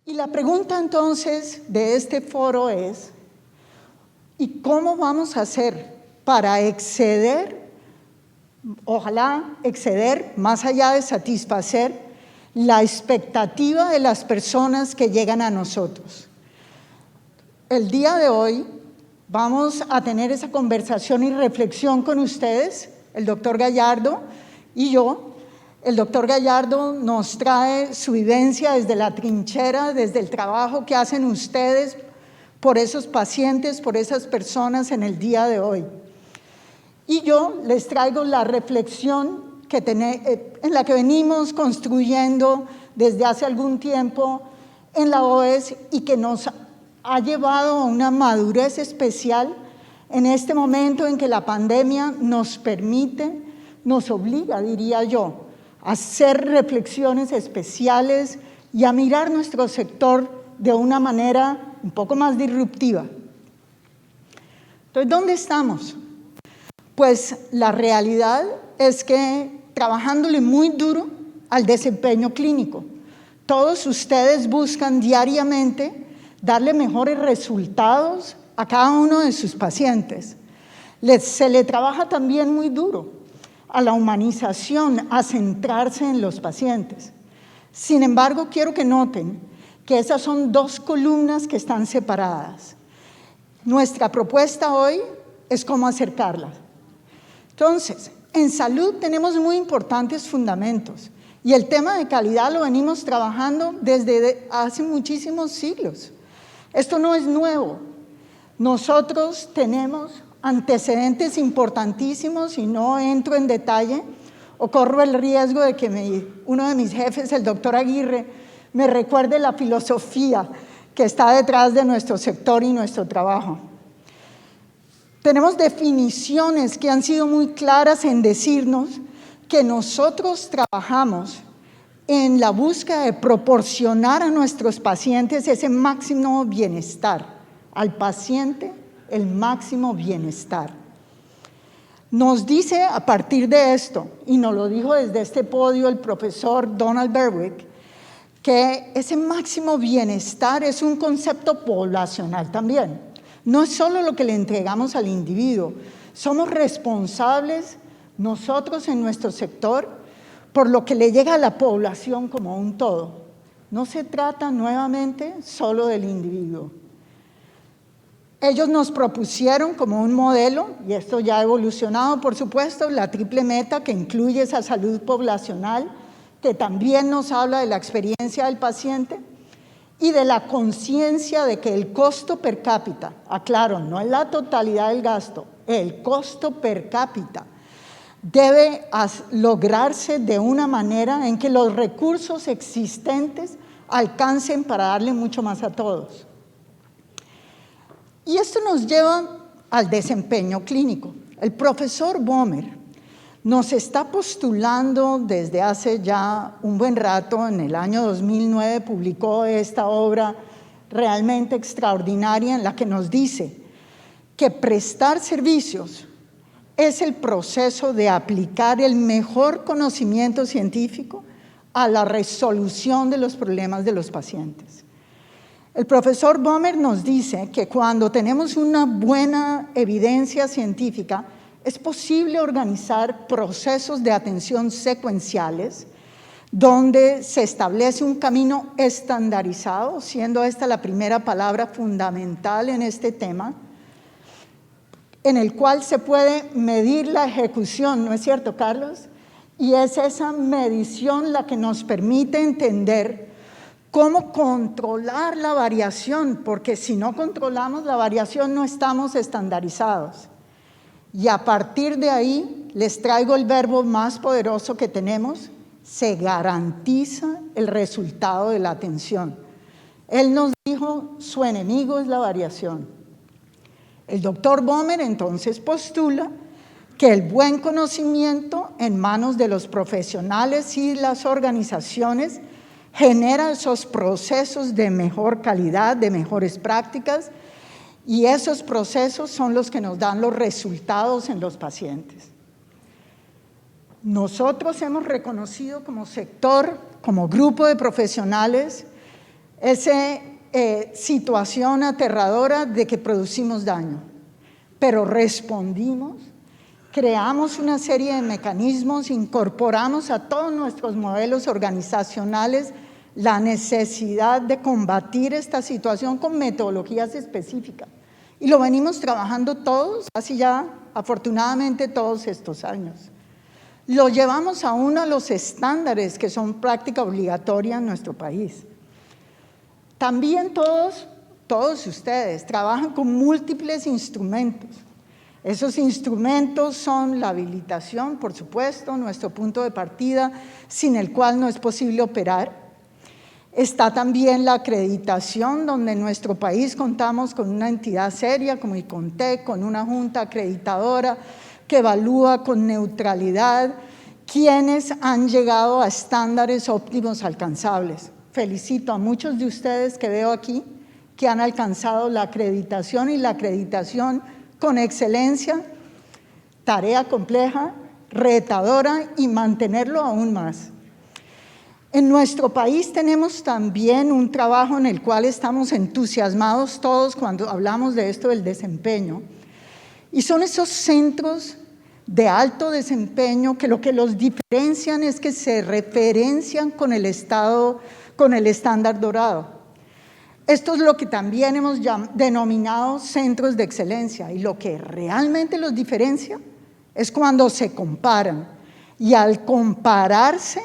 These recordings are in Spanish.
Y la pregunta entonces de este foro es, ¿y cómo vamos a hacer para exceder, ojalá exceder, más allá de satisfacer, la expectativa de las personas que llegan a nosotros? El día de hoy vamos a tener esa conversación y reflexión con ustedes, el doctor Gallardo y yo. El doctor Gallardo nos trae su vivencia desde la trinchera, desde el trabajo que hacen ustedes por esos pacientes, por esas personas en el día de hoy. Y yo les traigo la reflexión en la que venimos construyendo desde hace algún tiempo en la OES y que nos ha llevado a una madurez especial en este momento en que la pandemia nos permite, nos obliga, diría yo, a hacer reflexiones especiales y a mirar nuestro sector de una manera un poco más disruptiva. Entonces, ¿dónde estamos? Pues la realidad es que trabajándole muy duro al desempeño clínico. Todos ustedes buscan diariamente darle mejores resultados a cada uno de sus pacientes. Se le trabaja también muy duro a la humanización, a centrarse en los pacientes. Sin embargo, quiero que noten que esas son dos columnas que están separadas. Nuestra propuesta hoy es cómo acercarlas. Entonces, en salud tenemos muy importantes fundamentos y el tema de calidad lo venimos trabajando desde hace muchísimos siglos. Esto no es nuevo. Nosotros tenemos antecedentes importantísimos y no entro en detalle o corro el riesgo de que uno de mis jefes, el doctor Aguirre, me recuerde la filosofía que está detrás de nuestro sector y nuestro trabajo. Tenemos definiciones que han sido muy claras en decirnos que nosotros trabajamos en la búsqueda de proporcionar a nuestros pacientes ese máximo bienestar, al paciente el máximo bienestar. Nos dice a partir de esto, y nos lo dijo desde este podio el profesor Donald Berwick, que ese máximo bienestar es un concepto poblacional también. No es solo lo que le entregamos al individuo, somos responsables nosotros en nuestro sector por lo que le llega a la población como un todo. No se trata nuevamente solo del individuo. Ellos nos propusieron como un modelo, y esto ya ha evolucionado, por supuesto, la triple meta que incluye esa salud poblacional, que también nos habla de la experiencia del paciente y de la conciencia de que el costo per cápita, aclaro, no es la totalidad del gasto, el costo per cápita debe lograrse de una manera en que los recursos existentes alcancen para darle mucho más a todos. Y esto nos lleva al desempeño clínico. El profesor Bomer nos está postulando desde hace ya un buen rato, en el año 2009 publicó esta obra realmente extraordinaria en la que nos dice que prestar servicios es el proceso de aplicar el mejor conocimiento científico a la resolución de los problemas de los pacientes. El profesor Bomer nos dice que cuando tenemos una buena evidencia científica, es posible organizar procesos de atención secuenciales donde se establece un camino estandarizado, siendo esta la primera palabra fundamental en este tema, en el cual se puede medir la ejecución, ¿no es cierto, Carlos? Y es esa medición la que nos permite entender cómo controlar la variación, porque si no controlamos la variación no estamos estandarizados. Y a partir de ahí les traigo el verbo más poderoso que tenemos, se garantiza el resultado de la atención. Él nos dijo, su enemigo es la variación. El doctor Bomer entonces postula que el buen conocimiento en manos de los profesionales y las organizaciones genera esos procesos de mejor calidad, de mejores prácticas, y esos procesos son los que nos dan los resultados en los pacientes. Nosotros hemos reconocido como sector, como grupo de profesionales, esa situación aterradora de que producimos daño, pero respondimos, creamos una serie de mecanismos, incorporamos a todos nuestros modelos organizacionales la necesidad de combatir esta situación con metodologías específicas. Y lo venimos trabajando todos, así ya afortunadamente todos estos años. Lo llevamos a uno de los estándares que son práctica obligatoria en nuestro país. También todos ustedes trabajan con múltiples instrumentos. Esos instrumentos son la habilitación, por supuesto, nuestro punto de partida, sin el cual no es posible operar. Está también la acreditación, donde en nuestro país contamos con una entidad seria como ICONTEC, con una junta acreditadora que evalúa con neutralidad quienes han llegado a estándares óptimos alcanzables. Felicito a muchos de ustedes que veo aquí que han alcanzado la acreditación y la acreditación con excelencia, tarea compleja, retadora y mantenerlo aún más. En nuestro país tenemos también un trabajo en el cual estamos entusiasmados todos cuando hablamos de esto del desempeño, y son esos centros de alto desempeño que lo que los diferencian es que se referencian con el estándar dorado. Esto es lo que también hemos denominado centros de excelencia, y lo que realmente los diferencia es cuando se comparan, y al compararse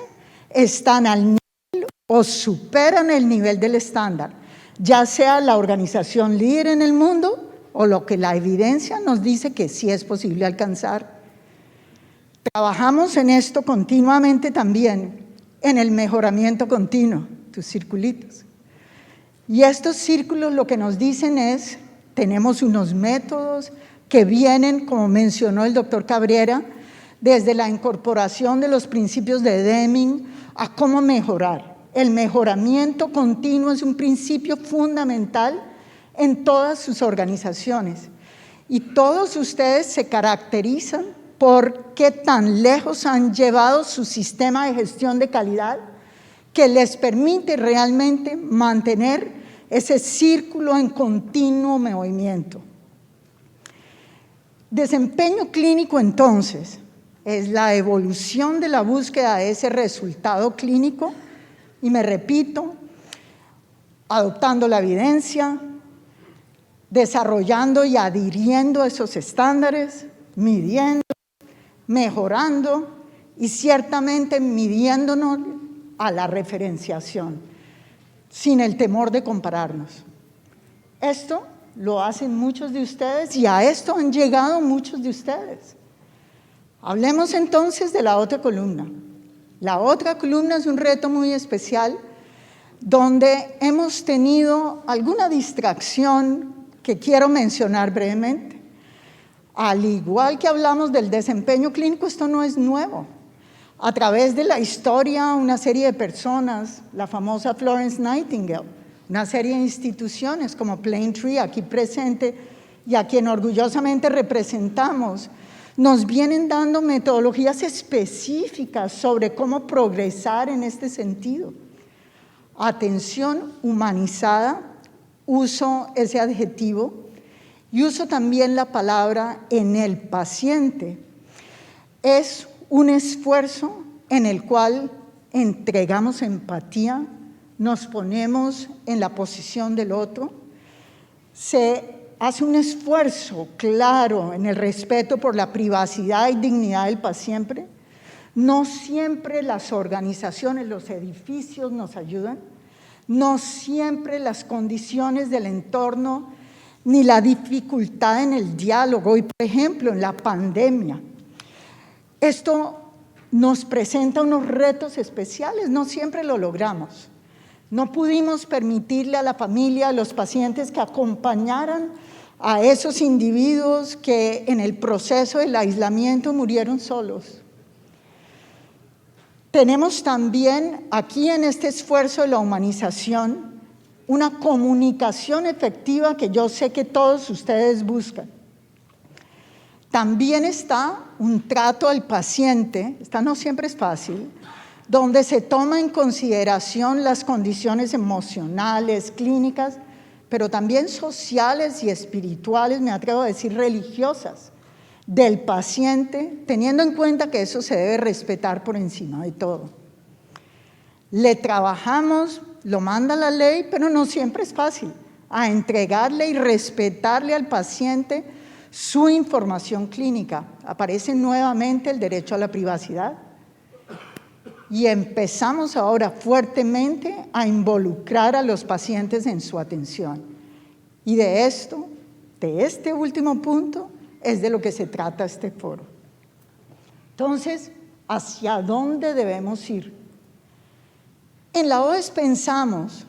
están al nivel o superan el nivel del estándar, ya sea la organización líder en el mundo o lo que la evidencia nos dice que sí es posible alcanzar. Trabajamos en esto continuamente también, en el mejoramiento continuo, tus circulitos. Y estos círculos lo que nos dicen es, tenemos unos métodos que vienen, como mencionó el doctor Cabrera, desde la incorporación de los principios de Deming a cómo mejorar. El mejoramiento continuo es un principio fundamental en todas sus organizaciones. Y todos ustedes se caracterizan por qué tan lejos han llevado su sistema de gestión de calidad que les permite realmente mantener ese círculo en continuo movimiento. Desempeño clínico, entonces, es la evolución de la búsqueda de ese resultado clínico, y me repito, adoptando la evidencia, desarrollando y adhiriendo a esos estándares, midiendo, mejorando y ciertamente midiéndonos a la referenciación, sin el temor de compararnos. Esto lo hacen muchos de ustedes y a esto han llegado muchos de ustedes. Hablemos entonces de la otra columna. La otra columna es un reto muy especial donde hemos tenido alguna distracción que quiero mencionar brevemente. Al igual que hablamos del desempeño clínico, esto no es nuevo. A través de la historia, una serie de personas, la famosa Florence Nightingale, una serie de instituciones como Plaintree, aquí presente, y a quien orgullosamente representamos, nos vienen dando metodologías específicas sobre cómo progresar en este sentido. Atención humanizada, uso ese adjetivo, y uso también la palabra en el paciente. Es un esfuerzo en el cual entregamos empatía, nos ponemos en la posición del otro, se hace un esfuerzo claro en el respeto por la privacidad y dignidad del paciente. No siempre las organizaciones, los edificios nos ayudan, no siempre las condiciones del entorno ni la dificultad en el diálogo. Y, por ejemplo, en la pandemia, esto nos presenta unos retos especiales, no siempre lo logramos. No pudimos permitirle a la familia, a los pacientes que acompañaran a esos individuos que en el proceso del aislamiento murieron solos. Tenemos también aquí en este esfuerzo de la humanización una comunicación efectiva que yo sé que todos ustedes buscan. También está un trato al paciente, esta no siempre es fácil, donde se toma en consideración las condiciones emocionales, clínicas, pero también sociales y espirituales, me atrevo a decir religiosas, del paciente, teniendo en cuenta que eso se debe respetar por encima de todo. Le trabajamos, lo manda la ley, pero no siempre es fácil, a entregarle y respetarle al paciente su información clínica. Aparece nuevamente el derecho a la privacidad. Y empezamos ahora fuertemente a involucrar a los pacientes en su atención. Y de esto, de este último punto, es de lo que se trata este foro. Entonces, ¿hacia dónde debemos ir? En la OES pensamos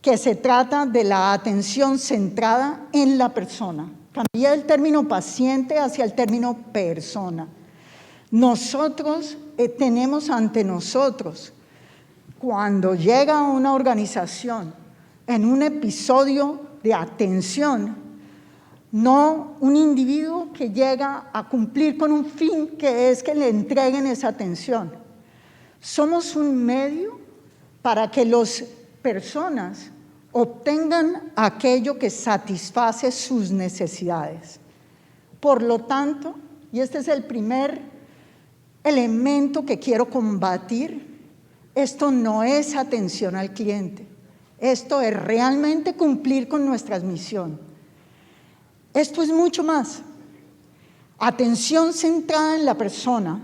que se trata de la atención centrada en la persona. Cambié el término paciente hacia el término persona. Nosotros tenemos ante nosotros, cuando llega una organización en un episodio de atención, no un individuo que llega a cumplir con un fin que es que le entreguen esa atención. Somos un medio para que las personas obtengan aquello que satisface sus necesidades. Por lo tanto, y este es el primer elemento que quiero combatir, esto no es atención al cliente, esto es realmente cumplir con nuestra misión. Esto es mucho más. Atención centrada en la persona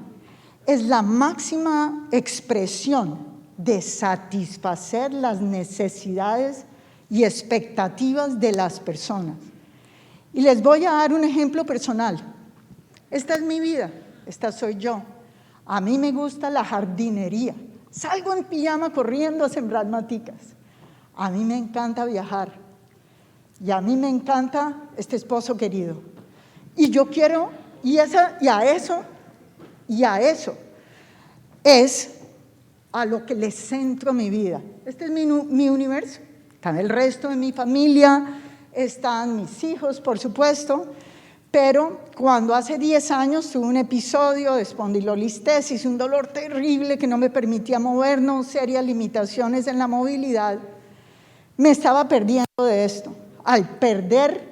es la máxima expresión de satisfacer las necesidades y expectativas de las personas. Y les voy a dar un ejemplo personal. Esta es mi vida, esta soy yo. A mí me gusta la jardinería. Salgo en pijama corriendo a sembrar maticas. A mí me encanta viajar. Y a mí me encanta este esposo querido. Y yo quiero, y a eso es a lo que le centro mi vida. Este es mi universo. Está el resto de mi familia, están mis hijos, por supuesto, pero cuando hace 10 años tuve un episodio de espondilolistesis, un dolor terrible que no me permitía movernos, serias limitaciones en la movilidad, me estaba perdiendo de esto. Al perder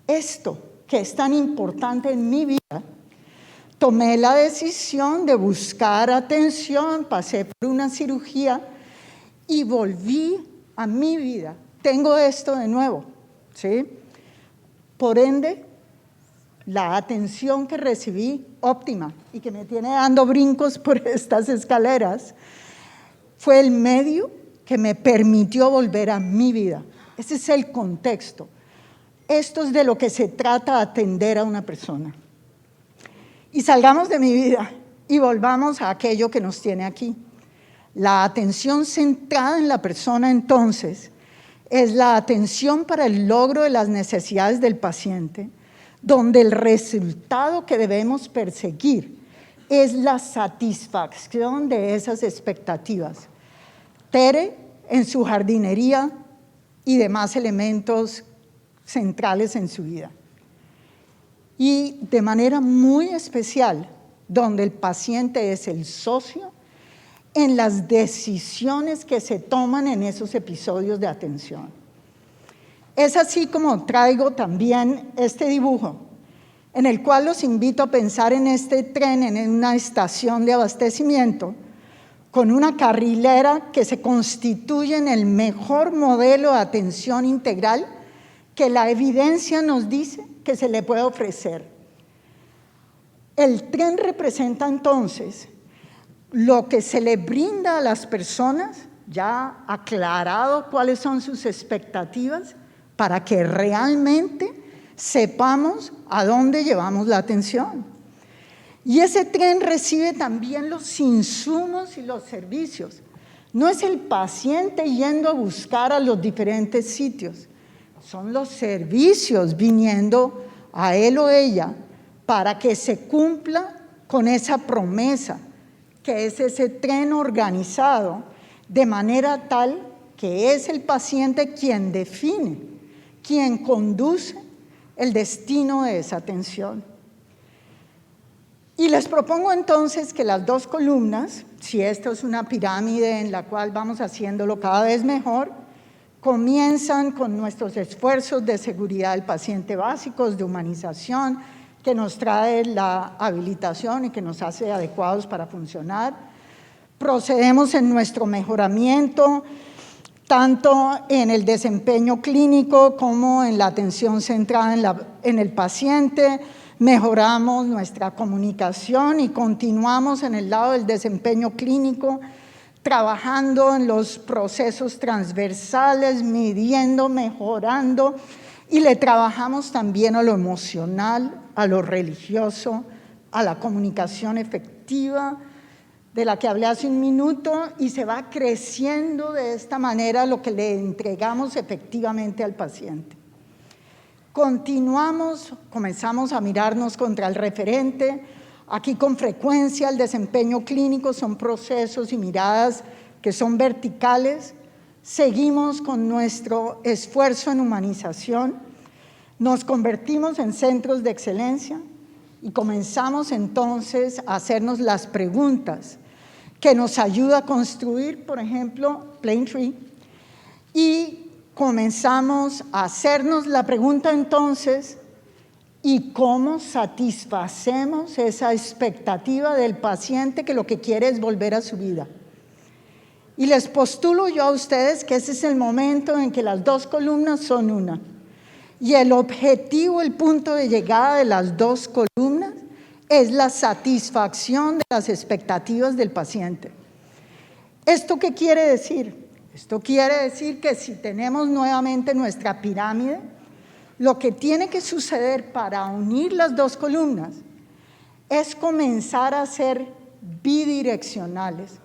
esto, que es tan importante en mi vida, tomé la decisión de buscar atención, pasé por una cirugía y volví a mi vida. Tengo esto de nuevo, ¿sí? Por ende, la atención que recibí, óptima, y que me tiene dando brincos por estas escaleras, fue el medio que me permitió volver a mi vida. Ese es el contexto. Esto es de lo que se trata atender a una persona. Y salgamos de mi vida y volvamos a aquello que nos tiene aquí. La atención centrada en la persona, entonces, es la atención para el logro de las necesidades del paciente, donde el resultado que debemos perseguir es la satisfacción de esas expectativas. Tere, en su jardinería y demás elementos centrales en su vida. Y de manera muy especial, donde el paciente es el socio en las decisiones que se toman en esos episodios de atención. Es así como traigo también este dibujo, en el cual los invito a pensar en este tren en una estación de abastecimiento, con una carrilera que se constituye en el mejor modelo de atención integral que la evidencia nos dice que se le puede ofrecer. El tren representa entonces lo que se le brinda a las personas, ya aclarado cuáles son sus expectativas, para que realmente sepamos a dónde llevamos la atención. Y ese tren recibe también los insumos y los servicios. No es el paciente yendo a buscar a los diferentes sitios, son los servicios viniendo a él o ella para que se cumpla con esa promesa, que es ese tren organizado de manera tal que es el paciente quien define, quien conduce el destino de esa atención. Y les propongo entonces que las dos columnas, si esto es una pirámide en la cual vamos haciéndolo cada vez mejor, comienzan con nuestros esfuerzos de seguridad del paciente básicos, de humanización, que nos trae la habilitación y que nos hace adecuados para funcionar. Procedemos en nuestro mejoramiento, tanto en el desempeño clínico como en la atención centrada en el paciente. Mejoramos nuestra comunicación y continuamos en el lado del desempeño clínico, trabajando en los procesos transversales, midiendo, mejorando, y le trabajamos también a lo emocional, a lo religioso, a la comunicación efectiva, de la que hablé hace un minuto, y se va creciendo de esta manera lo que le entregamos efectivamente al paciente. Comenzamos a mirarnos contra el referente. Aquí con frecuencia el desempeño clínico son procesos y miradas que son verticales. Seguimos con nuestro esfuerzo en humanización, nos convertimos en centros de excelencia y comenzamos entonces a hacernos las preguntas que nos ayuda a construir, por ejemplo, Planetree, y comenzamos a hacernos la pregunta entonces, ¿y cómo satisfacemos esa expectativa del paciente que lo que quiere es volver a su vida? Y les postulo yo a ustedes que ese es el momento en que las dos columnas son una. Y el objetivo, el punto de llegada de las dos columnas es la satisfacción de las expectativas del paciente. ¿Esto qué quiere decir? Esto quiere decir que si tenemos nuevamente nuestra pirámide, lo que tiene que suceder para unir las dos columnas es comenzar a ser bidireccionales.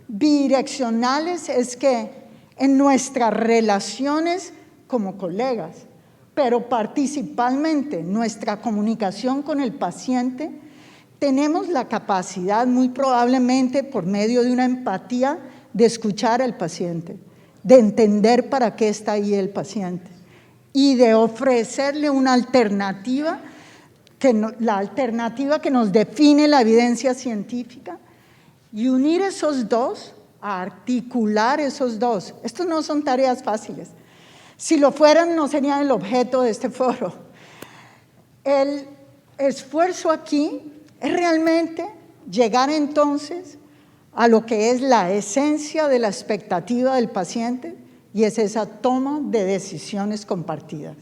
Bidireccionales es que en nuestras relaciones como colegas, pero principalmente nuestra comunicación con el paciente, tenemos la capacidad, muy probablemente por medio de una empatía, de escuchar al paciente, de entender para qué está ahí el paciente y de ofrecerle una alternativa, la alternativa que nos define la evidencia científica, y unir esos dos, a articular esos dos. Estos no son tareas fáciles. Si lo fueran, no serían el objeto de este foro. El esfuerzo aquí es realmente llegar entonces a lo que es la esencia de la expectativa del paciente, y es esa toma de decisiones compartidas.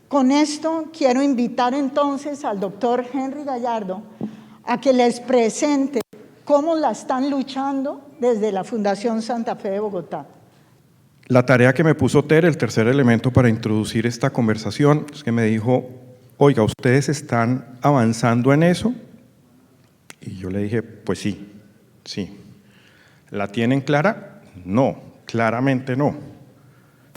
Con esto quiero invitar entonces al doctor Henry Gallardo a que les presente cómo la están luchando desde la Fundación Santa Fe de Bogotá. La tarea que me puso Ter, el tercer elemento para introducir esta conversación, es que me dijo, oiga, ¿ustedes están avanzando en eso? Y yo le dije, pues sí, sí. ¿La tienen clara? No, claramente no.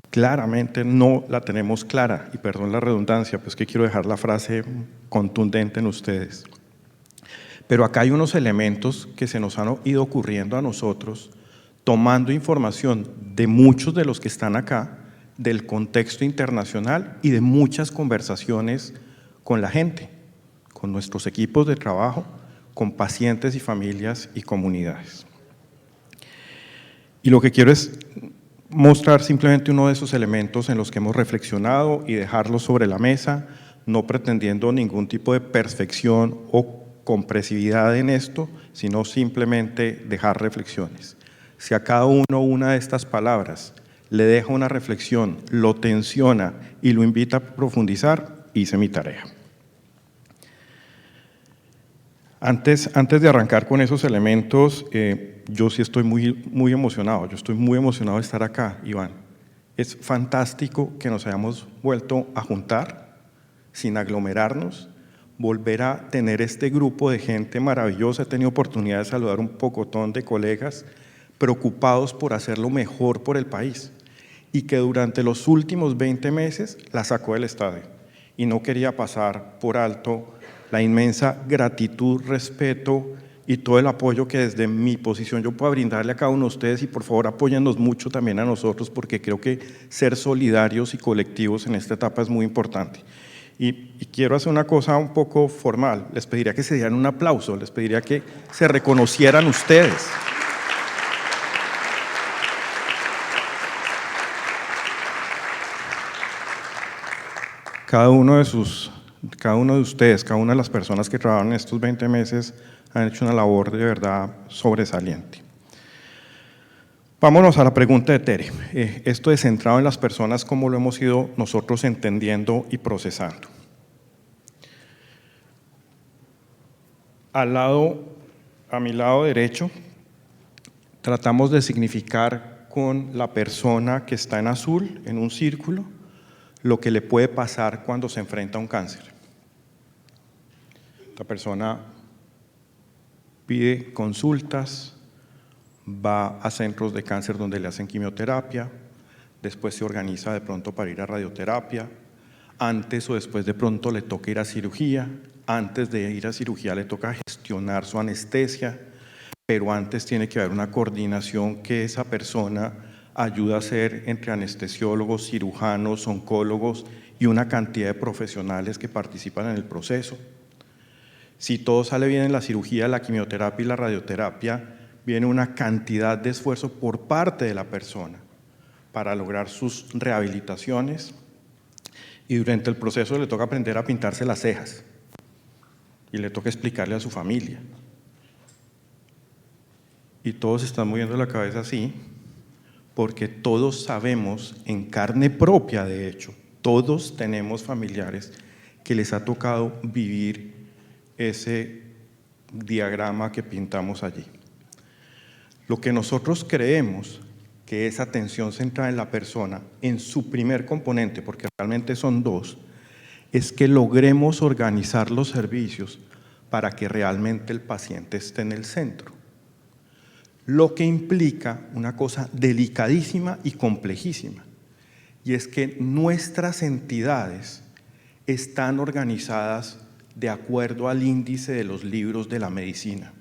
Claramente no la tenemos clara, y perdón la redundancia, pues que quiero dejar la frase contundente en ustedes. Pero acá hay unos elementos que se nos han ido ocurriendo a nosotros, tomando información de muchos de los que están acá, del contexto internacional y de muchas conversaciones con la gente, con nuestros equipos de trabajo, con pacientes y familias y comunidades. Y lo que quiero es mostrar simplemente uno de esos elementos en los que hemos reflexionado y dejarlos sobre la mesa, no pretendiendo ningún tipo de perfección o compresividad en esto, sino simplemente dejar reflexiones. Si a cada uno una de estas palabras le deja una reflexión, lo tensiona y lo invita a profundizar, hice mi tarea. Antes de arrancar con esos elementos, yo sí estoy muy emocionado. Yo estoy muy emocionado de estar acá, Iván. Es fantástico que nos hayamos vuelto a juntar sin aglomerarnos, volver a tener este grupo de gente maravillosa. He tenido oportunidad de saludar un pocotón de colegas preocupados por hacerlo mejor por el país y que durante los últimos 20 meses la sacó del estadio. Y no quería pasar por alto la inmensa gratitud, respeto y todo el apoyo que desde mi posición yo pueda brindarle a cada uno de ustedes, y por favor apóyennos mucho también a nosotros, porque creo que ser solidarios y colectivos en esta etapa es muy importante. Y quiero hacer una cosa un poco formal. Les pediría que se dieran un aplauso, les pediría que se reconocieran ustedes. Cada uno de ustedes, cada una de las personas que trabajan en estos 20 meses han hecho una labor de verdad sobresaliente. Vámonos a la pregunta de Tere. Esto es centrado en las personas, como lo hemos ido nosotros entendiendo y procesando. A mi lado derecho, tratamos de significar con la persona que está en azul, en un círculo, lo que le puede pasar cuando se enfrenta a un cáncer. La persona pide consultas, va a centros de cáncer donde le hacen quimioterapia, después se organiza de pronto para ir a radioterapia, antes o después de pronto le toca ir a cirugía, antes de ir a cirugía le toca gestionar su anestesia, pero antes tiene que haber una coordinación que esa persona ayuda a hacer entre anestesiólogos, cirujanos, oncólogos y una cantidad de profesionales que participan en el proceso. Si todo sale bien en la cirugía, la quimioterapia y la radioterapia, viene una cantidad de esfuerzo por parte de la persona para lograr sus rehabilitaciones, y durante el proceso le toca aprender a pintarse las cejas y le toca explicarle a su familia. Y todos están moviendo la cabeza así, porque todos sabemos en carne propia, de hecho, todos tenemos familiares que les ha tocado vivir ese diagrama que pintamos allí. Lo que nosotros creemos que es atención centrada en la persona, en su primer componente, porque realmente son dos, es que logremos organizar los servicios para que realmente el paciente esté en el centro. Lo que implica una cosa delicadísima y complejísima, y es que nuestras entidades están organizadas de acuerdo al índice de los libros de la medicina.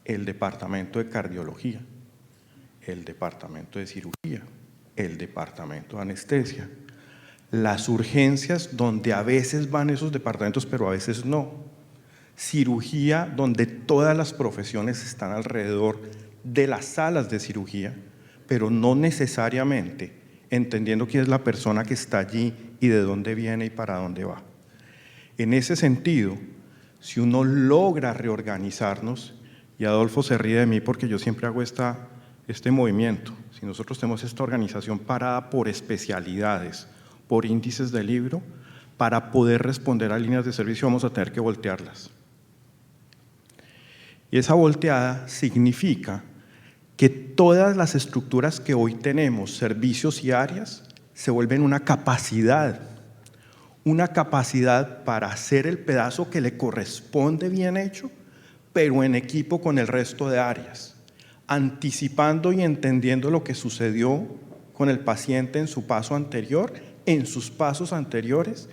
El departamento de cardiología, el departamento de cirugía, el departamento de anestesia, las urgencias donde a veces van esos departamentos pero a veces no, cirugía donde todas las profesiones están alrededor de las salas de cirugía, pero no necesariamente entendiendo quién es la persona que está allí y de dónde viene y para dónde va. En ese sentido, si uno logra reorganizarnos, y Adolfo se ríe de mí porque yo siempre hago este movimiento, si nosotros tenemos esta organización parada por especialidades, por índices de libro, para poder responder a líneas de servicio vamos a tener que voltearlas. Y esa volteada significa que todas las estructuras que hoy tenemos, servicios y áreas, se vuelven una capacidad para hacer el pedazo que le corresponde bien hecho, pero en equipo con el resto de áreas, anticipando y entendiendo lo que sucedió con el paciente en su paso anterior, en sus pasos anteriores,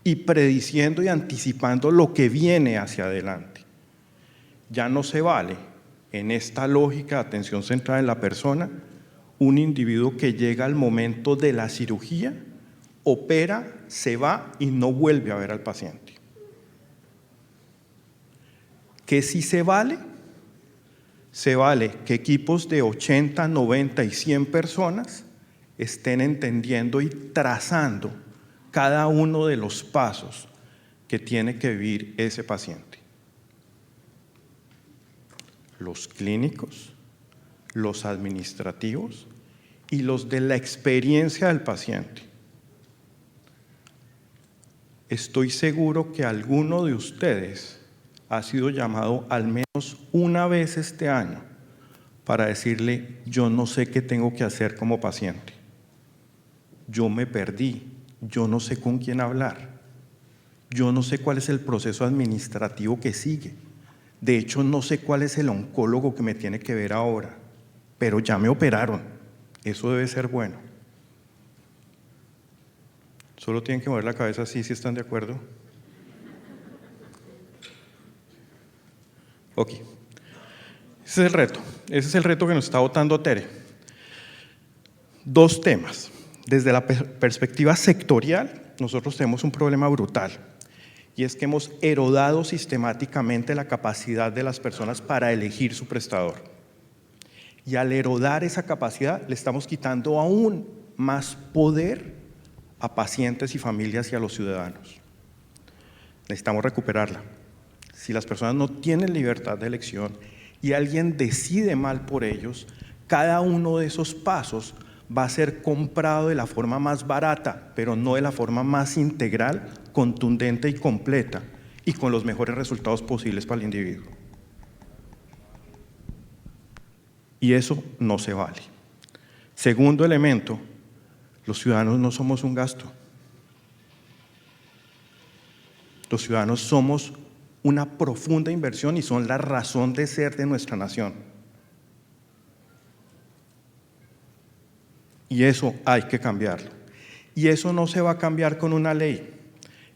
y prediciendo y anticipando lo que viene hacia adelante. Ya no se vale, en esta lógica de atención centrada en la persona, un individuo que llega al momento de la cirugía, opera, se va y no vuelve a ver al paciente. ¿Qué sí se vale? Se vale que equipos de 80, 90 y 100 personas estén entendiendo y trazando cada uno de los pasos que tiene que vivir ese paciente. Los clínicos, los administrativos y los de la experiencia del paciente. Estoy seguro que alguno de ustedes ha sido llamado al menos una vez este año para decirle: yo no sé qué tengo que hacer como paciente, yo me perdí, yo no sé con quién hablar, yo no sé cuál es el proceso administrativo que sigue, de hecho no sé cuál es el oncólogo que me tiene que ver ahora, pero ya me operaron, eso debe ser bueno. Solo tienen que mover la cabeza así si están de acuerdo. Ok, ese es el reto que nos está botando Tere. Dos temas. desde la perspectiva sectorial, nosotros tenemos un problema brutal, y es que hemos erodado sistemáticamente la capacidad de las personas para elegir su prestador. Y al erodar esa capacidad, le estamos quitando aún más poder a pacientes y familias y a los ciudadanos. Necesitamos recuperarla. Si las personas no tienen libertad de elección y alguien decide mal por ellos, cada uno de esos pasos va a ser comprado de la forma más barata, pero no de la forma más integral, contundente y completa, y con los mejores resultados posibles para el individuo. Y eso no se vale. Segundo elemento, los ciudadanos no somos un gasto. Los ciudadanos somos una profunda inversión y son la razón de ser de nuestra nación. Y eso hay que cambiarlo. Y eso no se va a cambiar con una ley.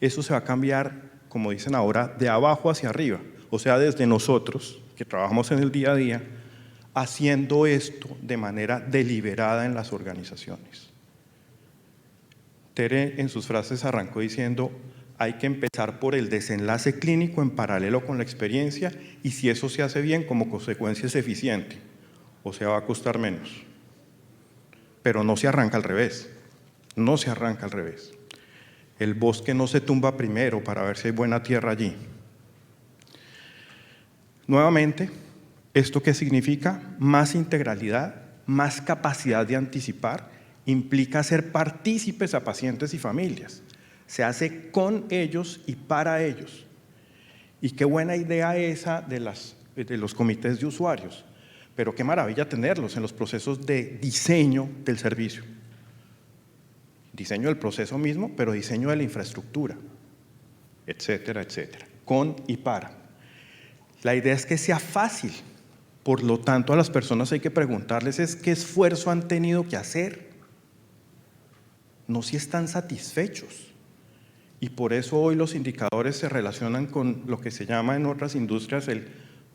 Eso se va a cambiar, como dicen ahora, de abajo hacia arriba. O sea, desde nosotros, que trabajamos en el día a día, haciendo esto de manera deliberada en las organizaciones. Tere en sus frases arrancó diciendo: hay que empezar por el desenlace clínico en paralelo con la experiencia, y si eso se hace bien, como consecuencia es eficiente, o sea, va a costar menos. Pero no se arranca al revés, no se arranca al revés. El bosque no se tumba primero para ver si hay buena tierra allí. Nuevamente, ¿esto qué significa? Más integralidad, más capacidad de anticipar, implica ser partícipes a pacientes y familias. Se hace con ellos y para ellos. Y qué buena idea esa de los comités de usuarios, pero qué maravilla tenerlos en los procesos de diseño del servicio. Diseño del proceso mismo, pero diseño de la infraestructura, etcétera, etcétera, con y para. La idea es que sea fácil, por lo tanto a las personas hay que preguntarles qué esfuerzo han tenido que hacer, no si están satisfechos. Y por eso hoy los indicadores se relacionan con lo que se llama en otras industrias el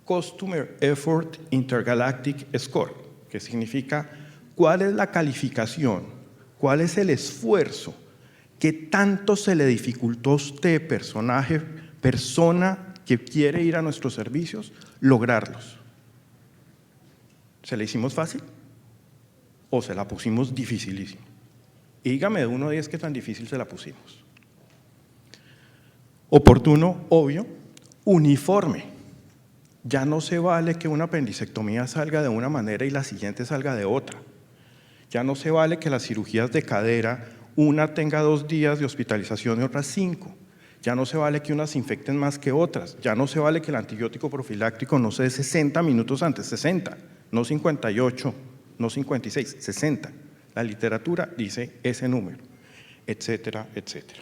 Customer Effort Intergalactic Score, que significa cuál es la calificación, cuál es el esfuerzo, qué tanto se le dificultó a usted, persona que quiere ir a nuestros servicios, lograrlos. ¿Se le hicimos fácil o se la pusimos dificilísimo? Y dígame de 1 a 10 qué tan difícil se la pusimos. Oportuno, obvio, uniforme. Ya no se vale que una apendicectomía salga de una manera y la siguiente salga de otra. Ya no se vale que las cirugías de cadera, una tenga 2 días de hospitalización y otras 5. Ya no se vale que unas infecten más que otras. Ya no se vale que el antibiótico profiláctico no se dé 60 minutos antes, 60, no 58, no 56, 60. La literatura dice ese número, etcétera, etcétera.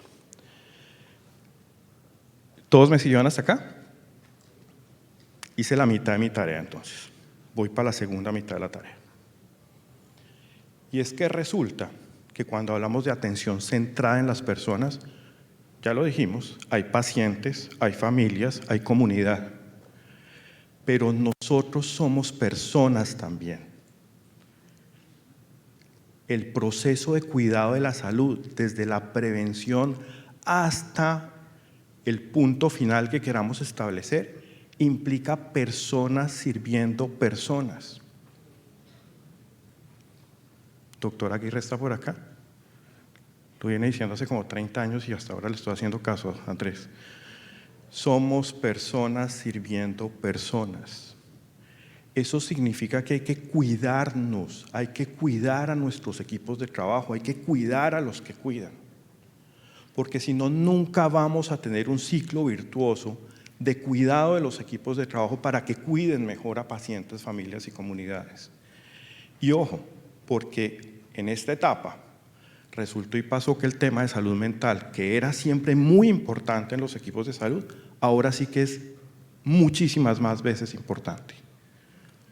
¿Todos me siguieron hasta acá? Hice la mitad de mi tarea entonces. Voy para la segunda mitad de la tarea. Y es que resulta que cuando hablamos de atención centrada en las personas, ya lo dijimos, hay pacientes, hay familias, hay comunidad. Pero nosotros somos personas también. El proceso de cuidado de la salud, desde la prevención hasta el punto final que queramos establecer, implica personas sirviendo personas. Doctor Aguirre está por acá. Lo viene diciendo hace como 30 años y hasta ahora le estoy haciendo caso a Andrés. Somos personas sirviendo personas. Eso significa que hay que cuidarnos, hay que cuidar a nuestros equipos de trabajo, hay que cuidar a los que cuidan. Porque si no, nunca vamos a tener un ciclo virtuoso de cuidado de los equipos de trabajo para que cuiden mejor a pacientes, familias y comunidades. Y ojo, porque en esta etapa resultó y pasó que el tema de salud mental, que era siempre muy importante en los equipos de salud, ahora sí que es muchísimas más veces importante.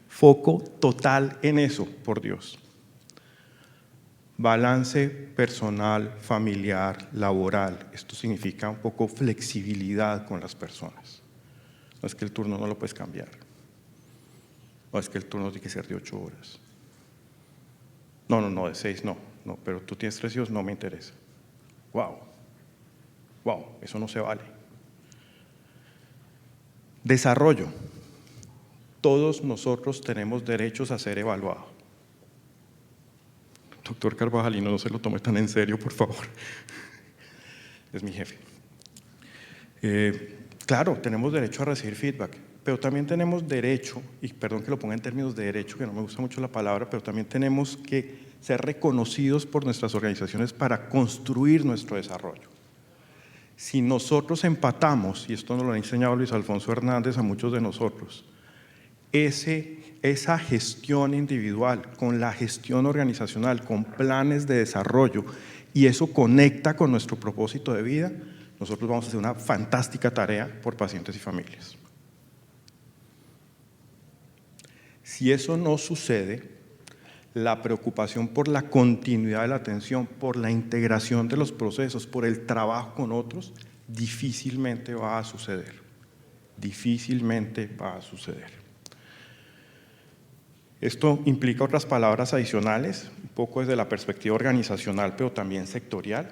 Foco total en eso, por Dios. Balance personal, familiar, laboral. Esto significa un poco flexibilidad con las personas. No es que el turno no lo puedes cambiar. No es que el turno tiene que ser de 8 horas. No, de 6 no No, pero tú tienes 3 hijos, no me interesa. Wow, wow, eso no se vale. Desarrollo. Todos nosotros tenemos derechos a ser evaluados. Doctor Carvajalino, no se lo tome tan en serio, por favor. Es mi jefe. Claro, tenemos derecho a recibir feedback, pero también tenemos derecho, y perdón que lo ponga en términos de derecho, que no me gusta mucho la palabra, pero también tenemos que ser reconocidos por nuestras organizaciones para construir nuestro desarrollo. Si nosotros empatamos, y esto nos lo ha enseñado Luis Alfonso Hernández a muchos de nosotros, esa gestión individual con la gestión organizacional, con planes de desarrollo, y eso conecta con nuestro propósito de vida, nosotros vamos a hacer una fantástica tarea por pacientes y familias. Si eso no sucede, la preocupación por la continuidad de la atención, por la integración de los procesos, por el trabajo con otros, difícilmente va a suceder. Difícilmente va a suceder. Esto implica otras palabras adicionales, un poco desde la perspectiva organizacional, pero también sectorial,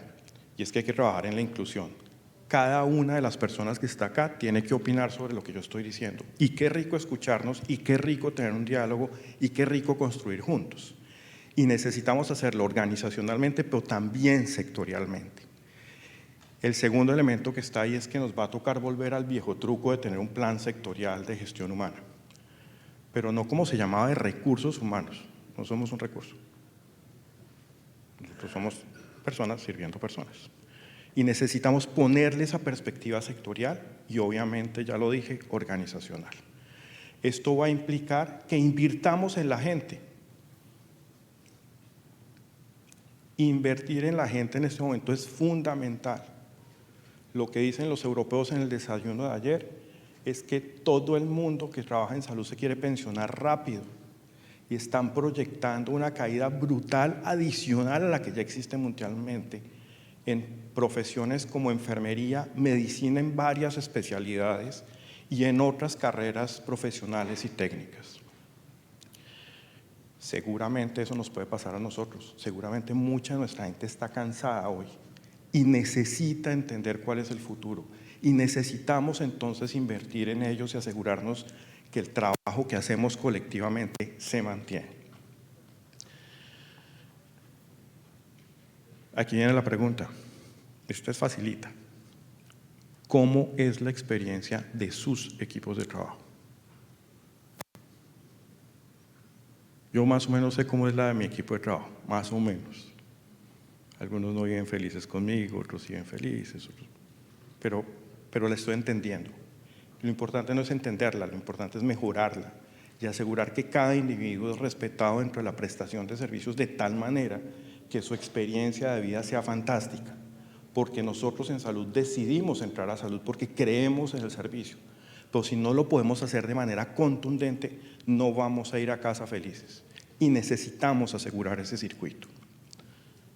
y es que hay que trabajar en la inclusión. Cada una de las personas que está acá tiene que opinar sobre lo que yo estoy diciendo. Y qué rico escucharnos, y qué rico tener un diálogo, y qué rico construir juntos. Y necesitamos hacerlo organizacionalmente, pero también sectorialmente. El segundo elemento que está ahí es que nos va a tocar volver al viejo truco de tener un plan sectorial de gestión humana, pero no como se llamaba de recursos humanos. No somos un recurso. Nosotros somos personas sirviendo personas. Y necesitamos ponerle esa perspectiva sectorial y obviamente, ya lo dije, organizacional. Esto va a implicar que invirtamos en la gente. Invertir en la gente en este momento es fundamental. Lo que dicen los europeos en el desayuno de ayer es que todo el mundo que trabaja en salud se quiere pensionar rápido y están proyectando una caída brutal adicional a la que ya existe mundialmente en profesiones como enfermería, medicina en varias especialidades y en otras carreras profesionales y técnicas. Seguramente eso nos puede pasar a nosotros. Seguramente mucha de nuestra gente está cansada hoy y necesita entender cuál es el futuro. Y necesitamos entonces invertir en ellos y asegurarnos que el trabajo que hacemos colectivamente se mantiene. Aquí viene la pregunta. Esto es facilita. ¿Cómo es la experiencia de sus equipos de trabajo? Yo más o menos sé cómo es la de mi equipo de trabajo, más o menos. Algunos no viven felices conmigo, otros viven felices, pero la estoy entendiendo. Lo importante no es entenderla, lo importante es mejorarla y asegurar que cada individuo es respetado dentro de la prestación de servicios de tal manera que su experiencia de vida sea fantástica, porque nosotros en salud decidimos entrar a salud porque creemos en el servicio, pero si no lo podemos hacer de manera contundente, no vamos a ir a casa felices y necesitamos asegurar ese circuito.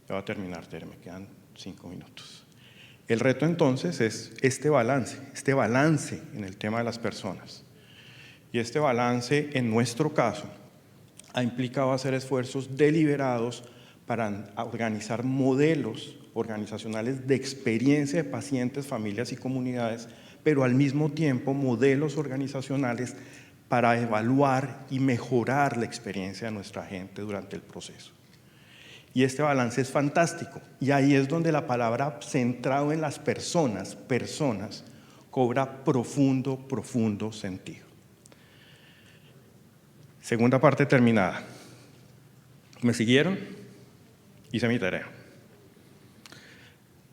Ya va a terminar, Tere, me quedan 5 minutos. El reto entonces es este balance en el tema de las personas. Y este balance, en nuestro caso, ha implicado hacer esfuerzos deliberados para organizar modelos organizacionales de experiencia de pacientes, familias y comunidades, pero al mismo tiempo modelos organizacionales para evaluar y mejorar la experiencia de nuestra gente durante el proceso. Y este balance es fantástico. Y ahí es donde la palabra centrado en las personas, cobra profundo sentido. Segunda parte terminada. ¿Me siguieron? Hice mi tarea.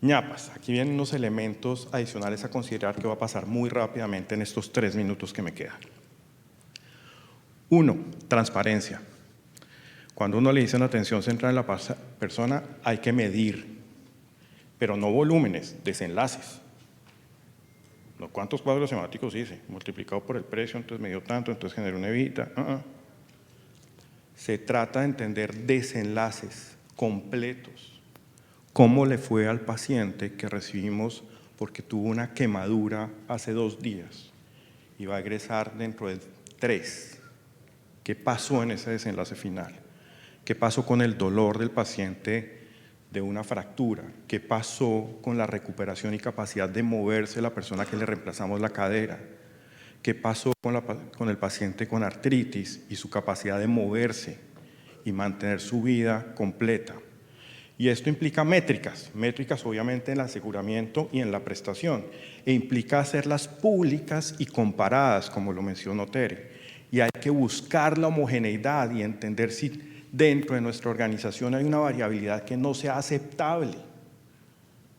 ñapas, aquí vienen unos elementos adicionales a considerar que va a pasar muy rápidamente en estos 3 minutos que me quedan. 1, transparencia. Cuando uno le dice una atención centrada en la persona, hay que medir, pero no volúmenes, desenlaces. No cuántos cuadros semáticos hice, multiplicado por el precio, entonces me dio tanto, entonces generé una evita. Se trata de entender desenlaces completos. ¿Cómo le fue al paciente que recibimos porque tuvo una quemadura hace 2 días y va a egresar dentro de 3? ¿Qué pasó en ese desenlace final? ¿Qué pasó con el dolor del paciente de una fractura, qué pasó con la recuperación y capacidad de moverse de la persona que le reemplazamos la cadera, qué pasó con el paciente con artritis y su capacidad de moverse y mantener su vida completa. Y esto implica métricas obviamente en el aseguramiento y en la prestación, e implica hacerlas públicas y comparadas, como lo mencionó Tere. Y hay que buscar la homogeneidad y entender si dentro de nuestra organización hay una variabilidad que no sea aceptable,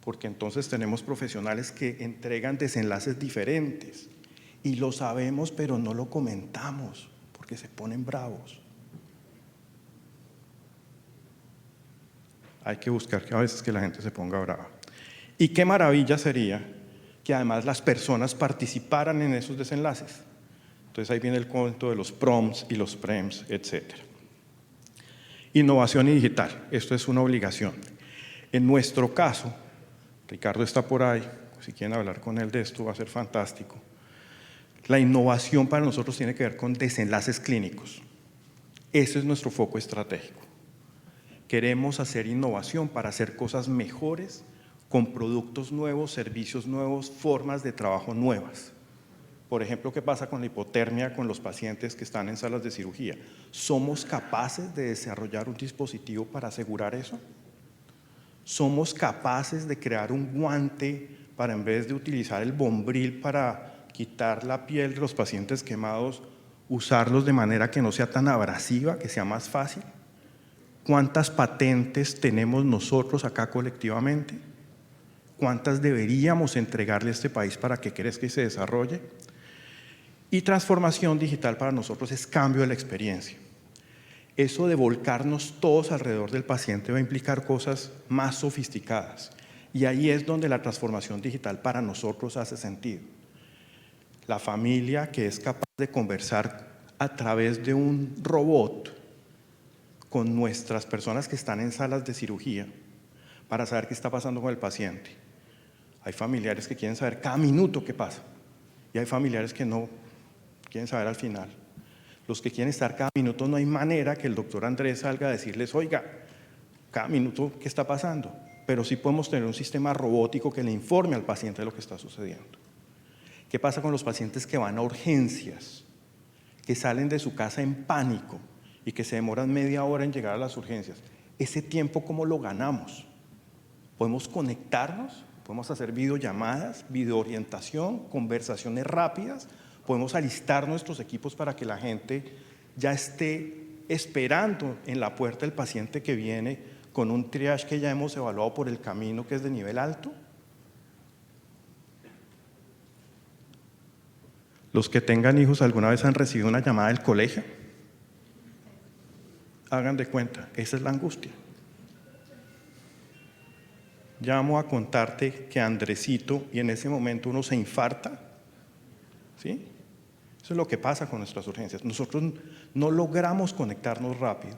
porque entonces tenemos profesionales que entregan desenlaces diferentes, y lo sabemos, pero no lo comentamos, porque se ponen bravos. Hay que buscar que a veces que la gente se ponga brava. Y qué maravilla sería que además las personas participaran en esos desenlaces. Entonces ahí viene el cuento de los proms y los prems, etc. Innovación y digital, esto es una obligación. En nuestro caso, Ricardo está por ahí, si quieren hablar con él de esto va a ser fantástico. La innovación para nosotros tiene que ver con desenlaces clínicos. Ese es nuestro foco estratégico. Queremos hacer innovación para hacer cosas mejores, con productos nuevos, servicios nuevos, formas de trabajo nuevas. Por ejemplo, ¿qué pasa con la hipotermia con los pacientes que están en salas de cirugía? ¿Somos capaces de desarrollar un dispositivo para asegurar eso? ¿Somos capaces de crear un guante para, en vez de utilizar el Bombril para quitar la piel de los pacientes quemados, usarlos de manera que no sea tan abrasiva, que sea más fácil? ¿Cuántas patentes tenemos nosotros acá colectivamente? ¿Cuántas deberíamos entregarle a este país para que crezca y se desarrolle? Y transformación digital para nosotros es cambio de la experiencia. Eso de volcarnos todos alrededor del paciente va a implicar cosas más sofisticadas. Y ahí es donde la transformación digital para nosotros hace sentido. La familia que es capaz de conversar a través de un robot con nuestras personas que están en salas de cirugía para saber qué está pasando con el paciente. Hay familiares que quieren saber cada minuto qué pasa y hay familiares que no quieren saber al final. Los que quieren estar cada minuto, no hay manera que el doctor Andrés salga a decirles, oiga, cada minuto qué está pasando, pero sí podemos tener un sistema robótico que le informe al paciente de lo que está sucediendo. ¿Qué pasa con los pacientes que van a urgencias, que salen de su casa en pánico y que se demoran media hora en llegar a las urgencias? Ese tiempo, ¿cómo lo ganamos? Podemos conectarnos, podemos hacer videollamadas, videoorientación, conversaciones rápidas, podemos alistar nuestros equipos para que la gente ya esté esperando en la puerta del paciente que viene con un triage que ya hemos evaluado por el camino que es de nivel alto. Los que tengan hijos alguna vez han recibido una llamada del colegio. Hagan de cuenta, esa es la angustia. Llamo a contarte que Andresito, y en ese momento uno se infarta, ¿sí? Eso es lo que pasa con nuestras urgencias. Nosotros no logramos conectarnos rápido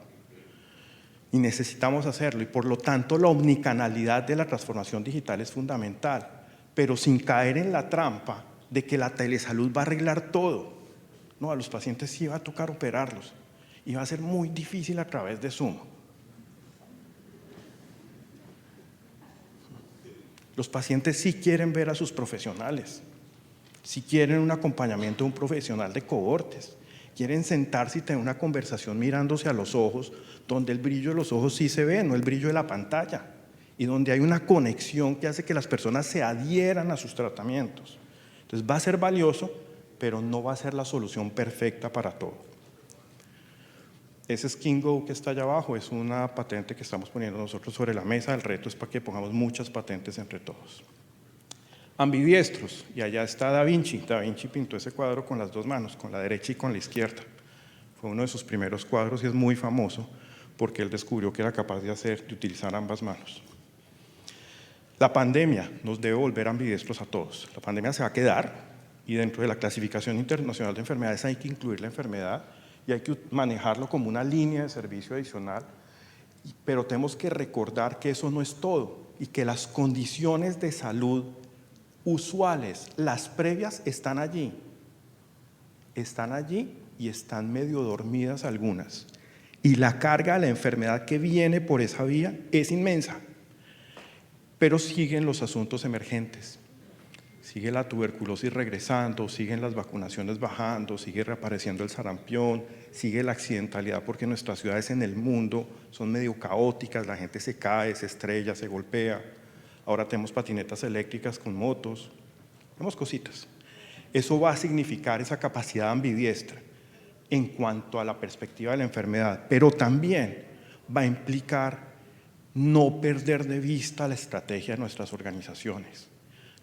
y necesitamos hacerlo, y por lo tanto la omnicanalidad de la transformación digital es fundamental, pero sin caer en la trampa de que la telesalud va a arreglar todo. No, a los pacientes sí va a tocar operarlos y va a ser muy difícil a través de Zoom. Los pacientes sí quieren ver a sus profesionales, sí quieren un acompañamiento de un profesional de cohortes, quieren sentarse y tener una conversación mirándose a los ojos, donde el brillo de los ojos sí se ve, no el brillo de la pantalla, y donde hay una conexión que hace que las personas se adhieran a sus tratamientos. Entonces va a ser valioso, pero no va a ser la solución perfecta para todo. Ese SkinGo que está allá abajo es una patente que estamos poniendo nosotros sobre la mesa. El reto es para que pongamos muchas patentes entre todos. Ambidiestros, y allá está Da Vinci. Da Vinci pintó ese cuadro con las dos manos, con la derecha y con la izquierda. Fue uno de sus primeros cuadros y es muy famoso porque él descubrió que era capaz de utilizar ambas manos. La pandemia nos debe volver ambidiestros a todos. La pandemia se va a quedar y dentro de la clasificación internacional de enfermedades hay que incluir la enfermedad y hay que manejarlo como una línea de servicio adicional, pero tenemos que recordar que eso no es todo y que las condiciones de salud usuales, las previas, están allí y están medio dormidas algunas. Y la carga de la enfermedad que viene por esa vía es inmensa. pero siguen los asuntos emergentes. Sigue la tuberculosis regresando, siguen las vacunaciones bajando, sigue reapareciendo el sarampión, sigue la accidentalidad porque nuestras ciudades en el mundo son medio caóticas, la gente se cae, se estrella, se golpea. Ahora tenemos patinetas eléctricas con motos, tenemos cositas. Eso va a significar esa capacidad ambidiestra en cuanto a la perspectiva de la enfermedad, pero también va a implicar no perder de vista la estrategia de nuestras organizaciones.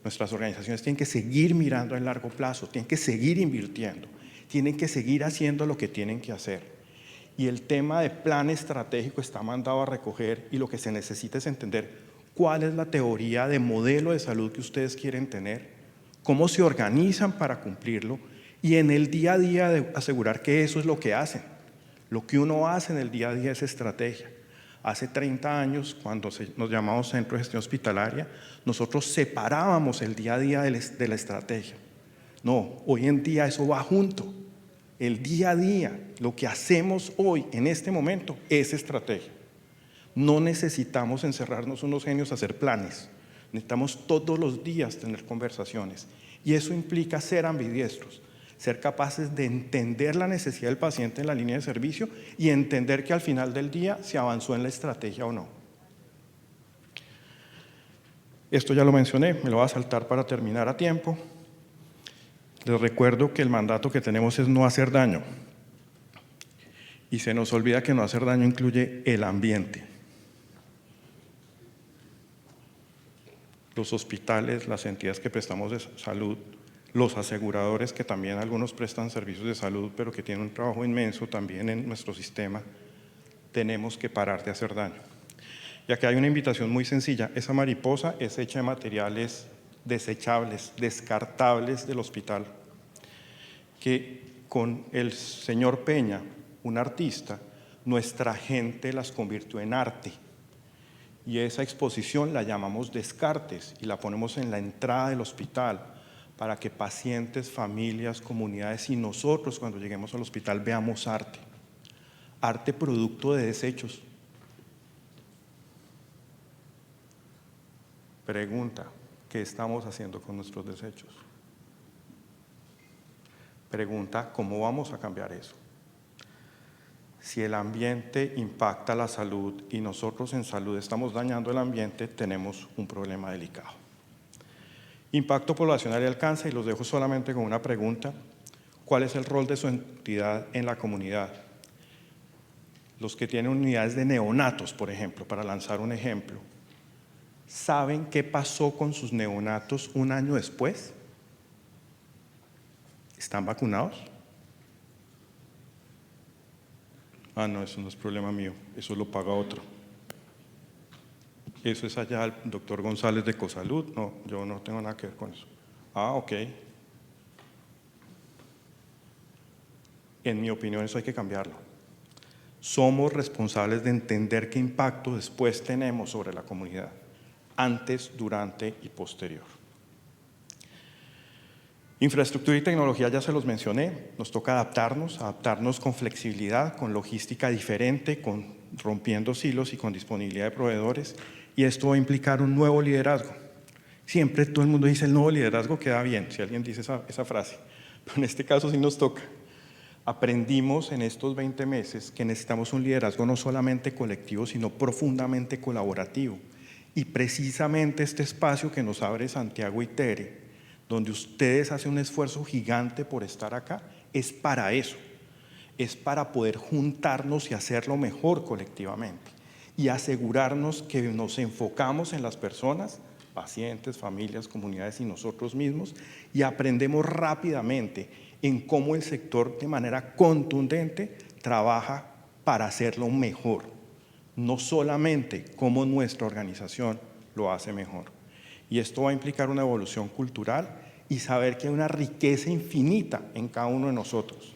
Nuestras organizaciones tienen que seguir mirando a largo plazo, tienen que seguir invirtiendo, tienen que seguir haciendo lo que tienen que hacer. Y el tema de plan estratégico está mandado a recoger y lo que se necesita es entender cuál es la teoría de modelo de salud que ustedes quieren tener, cómo se organizan para cumplirlo y en el día a día de asegurar que eso es lo que hacen. Lo que uno hace en el día a día es estrategia. Hace 30 años, cuando nos llamamos Centro de Gestión Hospitalaria, nosotros separábamos el día a día de la estrategia. No, hoy en día eso va junto. El día a día, lo que hacemos hoy, en este momento, es estrategia. No necesitamos encerrarnos unos genios a hacer planes. Necesitamos todos los días tener conversaciones. Y eso implica ser ambidiestros, ser capaces de entender la necesidad del paciente en la línea de servicio y entender que al final del día se avanzó en la estrategia o no. Esto ya lo mencioné, me lo voy a saltar para terminar a tiempo. Les recuerdo que el mandato que tenemos es no hacer daño. Y se nos olvida que no hacer daño incluye el ambiente. Los hospitales, las entidades que prestamos de salud, los aseguradores, que también algunos prestan servicios de salud, pero que tienen un trabajo inmenso también en nuestro sistema, tenemos que parar de hacer daño. Y aquí hay una invitación muy sencilla. Esa mariposa es hecha de materiales desechables, descartables del hospital, que con el señor Peña, un artista, nuestra gente las convirtió en arte. Y esa exposición la llamamos Descartes y la ponemos en la entrada del hospital, para que pacientes, familias, comunidades y nosotros cuando lleguemos al hospital veamos arte. Arte producto de desechos. Pregunta, ¿qué estamos haciendo con nuestros desechos? Pregunta, ¿cómo vamos a cambiar eso? Si el ambiente impacta la salud y nosotros en salud estamos dañando el ambiente, tenemos un problema delicado. Impacto poblacional y alcance, y los dejo solamente con una pregunta. ¿Cuál es el rol de su entidad en la comunidad? Los que tienen unidades de neonatos, por ejemplo, para lanzar un ejemplo, ¿saben qué pasó con sus neonatos un año después? ¿Están vacunados? Ah, no, eso no es problema mío, eso lo paga otro. Eso es allá el doctor González de Cosalud. No, yo no tengo nada que ver con eso. Ah, ok. En mi opinión, eso hay que cambiarlo. Somos responsables de entender qué impacto después tenemos sobre la comunidad, antes, durante y posterior. Infraestructura y tecnología ya se los mencioné. Nos toca adaptarnos con flexibilidad, con logística diferente, rompiendo silos y con disponibilidad de proveedores. Y esto va a implicar un nuevo liderazgo. Siempre todo el mundo dice el nuevo liderazgo queda bien, si alguien dice esa frase. Pero en este caso sí nos toca. Aprendimos en estos 20 meses que necesitamos un liderazgo no solamente colectivo, sino profundamente colaborativo. Y precisamente este espacio que nos abre Santiago y Tere, donde ustedes hacen un esfuerzo gigante por estar acá, es para eso. Es para poder juntarnos y hacerlo mejor colectivamente. Y asegurarnos que nos enfocamos en las personas, pacientes, familias, comunidades y nosotros mismos, y aprendemos rápidamente en cómo el sector de manera contundente trabaja para hacerlo mejor, no solamente cómo nuestra organización lo hace mejor. Y esto va a implicar una evolución cultural y saber que hay una riqueza infinita en cada uno de nosotros,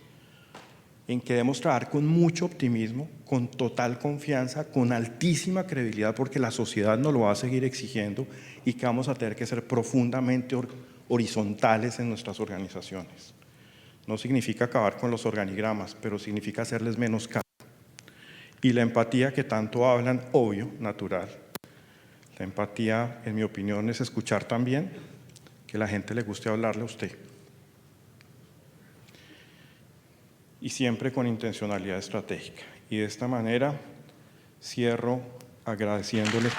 en que debemos trabajar con mucho optimismo, con total confianza, con altísima credibilidad, porque la sociedad nos lo va a seguir exigiendo y que vamos a tener que ser profundamente horizontales en nuestras organizaciones. No significa acabar con los organigramas, pero significa hacerles menos caso. Y la empatía que tanto hablan, obvio, natural. La empatía, en mi opinión, es escuchar también, que la gente le guste hablarle a usted. Y siempre con intencionalidad estratégica. Y de esta manera cierro agradeciéndole